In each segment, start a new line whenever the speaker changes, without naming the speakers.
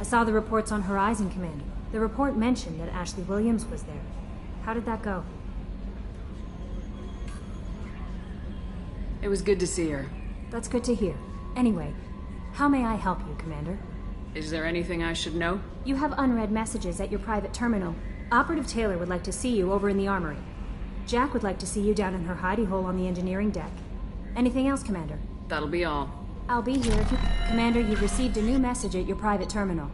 saw the reports on Horizon, Commander. The report mentioned that Ashley Williams was there. How did that go?
It was good to see her.
That's good to hear. Anyway, how may I help you, Commander?
Is there anything I should know?
You have unread messages at your private terminal. Operative Taylor would like to see you over in the armory. Jack would like to see you down in her hidey hole on the engineering deck. Anything else, Commander?
That'll be all.
I'll be here if you... Commander, you've received a new message at your private terminal.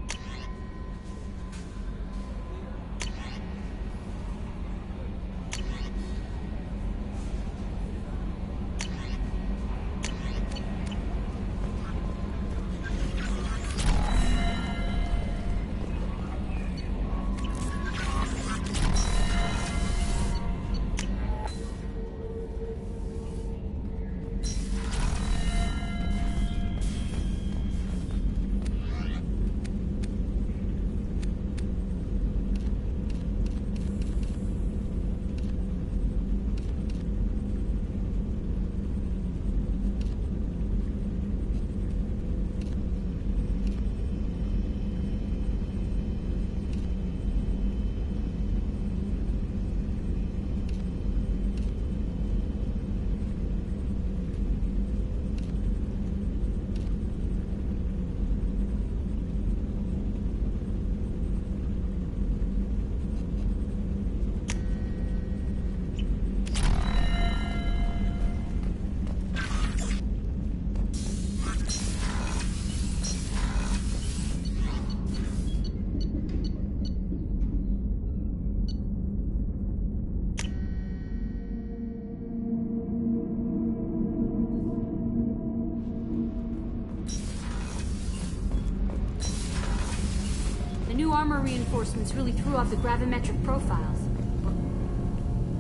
New armor reinforcements really threw off the gravimetric profiles.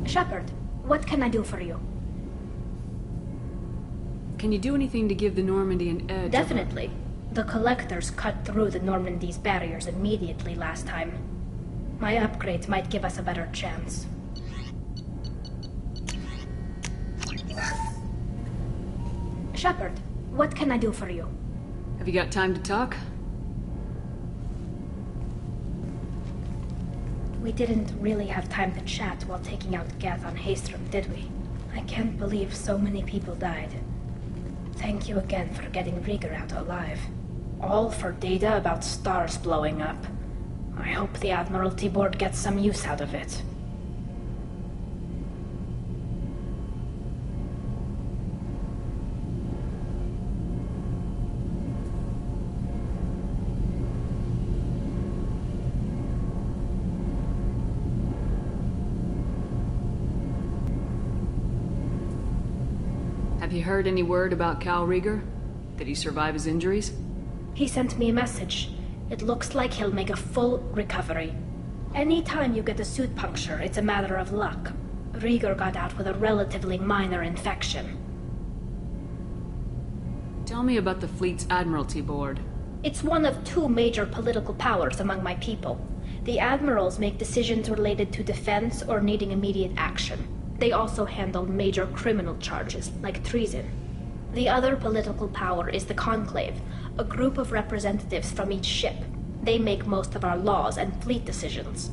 Shepard, what can I do for you?
Can you do anything to give the Normandy an edge?
Definitely. The Collectors cut through the Normandy's barriers immediately last time. My upgrades might give us a better chance. Shepard, what can I do for you?
Have you got time to talk?
We didn't really have time to chat while taking out Gath on Haestrom, did we? I can't believe so many people died. Thank you again for getting Rieger out alive. All for data about stars blowing up. I hope the Admiralty Board gets some use out of it.
Have you heard any word about Cal Rieger? Did he survive his injuries?
He sent me a message. It looks like he'll make a full recovery. Anytime you get a suit puncture, it's a matter of luck. Rieger got out with a relatively minor infection.
Tell me about the fleet's Admiralty Board.
It's one of two major political powers among my people. The admirals make decisions related to defense or needing immediate action. They also handle major criminal charges, like treason. The other political power is the Conclave, a group of representatives from each ship. They make most of our laws and fleet decisions.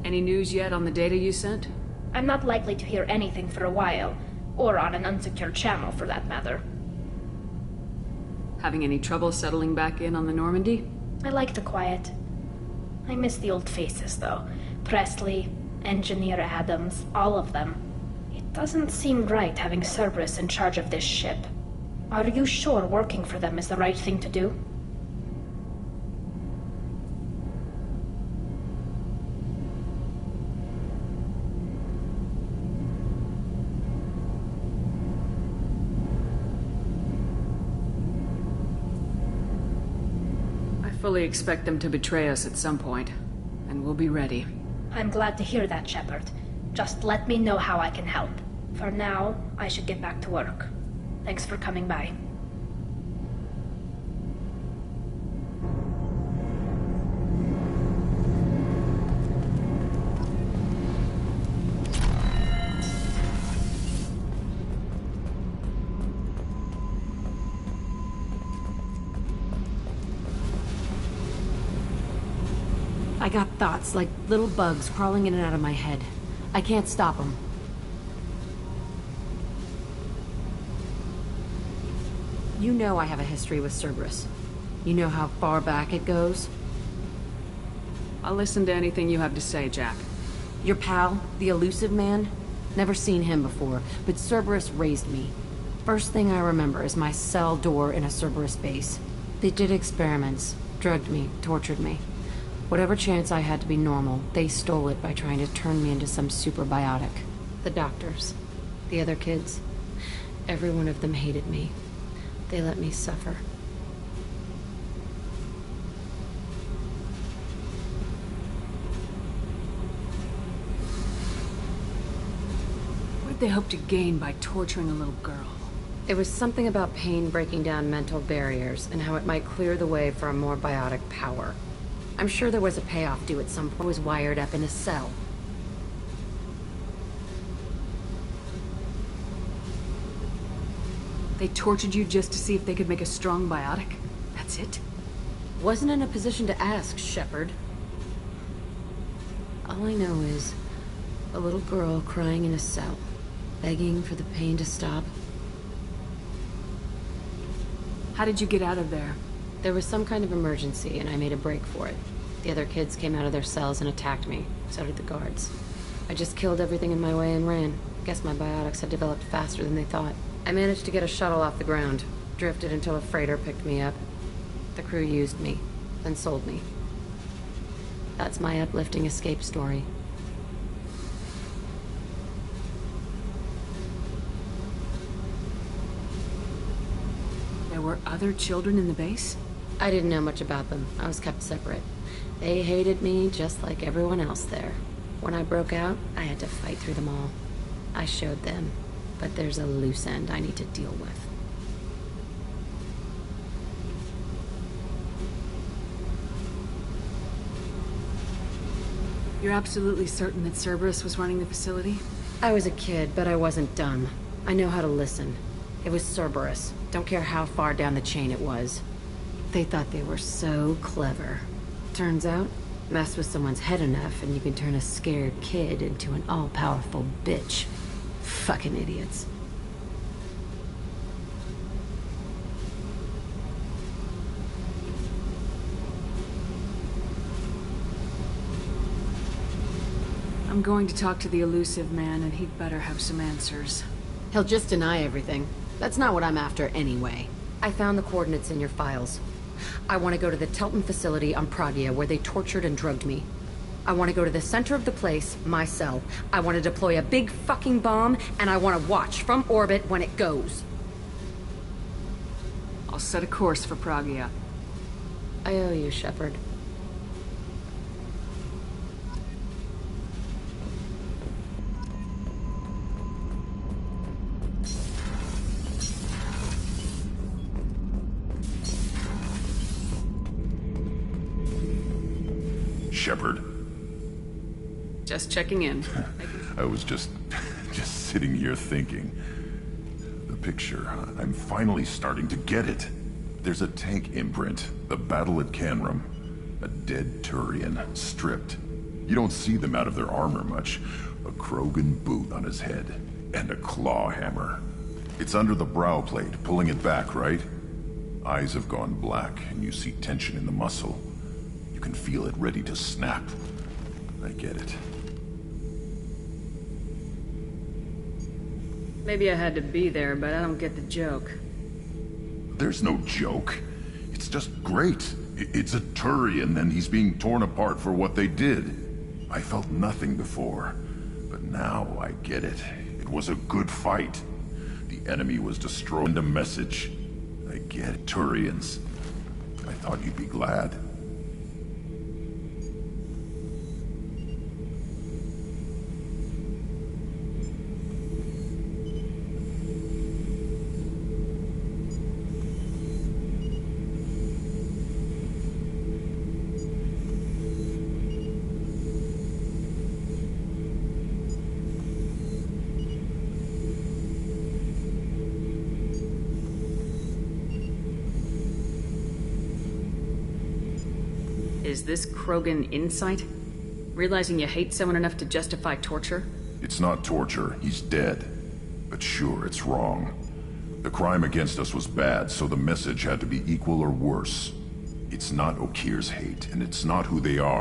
Any news yet on the data you sent?
I'm not likely to hear anything for a while, or on an unsecured channel for that matter.
Having any trouble settling back in on the Normandy?
I like the quiet. I miss the old faces, though. Presley, Engineer Adams, all of them. It doesn't seem right having Cerberus in charge of this ship. Are you sure working for them is the right thing to do?
I fully expect them to betray us at some point, and we'll be ready.
I'm glad to hear that, Shepard. Just let me know how I can help. For now, I should get back to work. Thanks for coming by.
I got thoughts like little bugs crawling in and out of my head. I can't stop them. You know I have a history with Cerberus. You know how far back it goes?
I'll listen to anything you have to say, Jack.
Your pal, the elusive man? Never seen him before, but Cerberus raised me. First thing I remember is my cell door in a Cerberus base. They did experiments, drugged me, tortured me. Whatever chance I had to be normal, they stole it by trying to turn me into some superbiotic. The doctors, the other kids, every one of them hated me. They let me suffer.
What did they hope to gain by torturing a little girl?
It was something about pain breaking down mental barriers and how it might clear the way for a more biotic power. I'm sure there was a payoff due at some point. I was wired up in a cell.
They tortured you just to see if they could make a strong biotic? That's it?
Wasn't in a position to ask, Shepard. All I know is a little girl crying in a cell, begging for the pain to stop.
How did you get out of there?
There was some kind of emergency, and I made a break for it. The other kids came out of their cells and attacked me. So did the guards. I just killed everything in my way and ran. Guess my biotics had developed faster than they thought. I managed to get a shuttle off the ground. Drifted until a freighter picked me up. The crew used me, then sold me. That's my uplifting escape story.
There were other children in the base?
I didn't know much about them. I was kept separate. They hated me just like everyone else there. When I broke out, I had to fight through them all. I showed them, but there's a loose end I need to deal with.
You're absolutely certain that Cerberus was running the facility?
I was a kid, but I wasn't dumb. I know how to listen. It was Cerberus. Don't care how far down the chain it was. They thought they were so clever. Turns out, mess with someone's head enough and you can turn a scared kid into an all-powerful bitch. Fucking idiots.
I'm going to talk to the elusive man, and he'd better have some answers.
He'll just deny everything. That's not what I'm after anyway. I found the coordinates in your files. I want to go to the Telton facility on Pragia where they tortured and drugged me. I want to go to the center of the place, my cell. I want to deploy a big fucking bomb, and I want to watch from orbit when it goes.
I'll set a course for Pragia.
I owe you, Shepard.
Shepard.
Just checking in.
I was just sitting here thinking. The picture, I'm finally starting to get it. There's a tank imprint, the battle at Canrum. A dead Turian, stripped. You don't see them out of their armor much. A Krogan boot on his head, and a claw hammer. It's under the brow plate, pulling it back, right? Eyes have gone black, and you see tension in the muscle. You can feel it ready to snap. I get it.
Maybe I had to be there, but I don't get the joke.
There's no joke. It's just great. It's a Turian, and he's being torn apart for what they did. I felt nothing before, but now I get it. It was a good fight. The enemy was destroying the message. I get it. Turians. I thought you'd be glad.
Is this Krogan insight? Realizing you hate someone enough to justify torture?
It's not torture. He's dead. But sure, it's wrong. The crime against us was bad, so the message had to be equal or worse. It's not Okir's hate, and it's not who they are.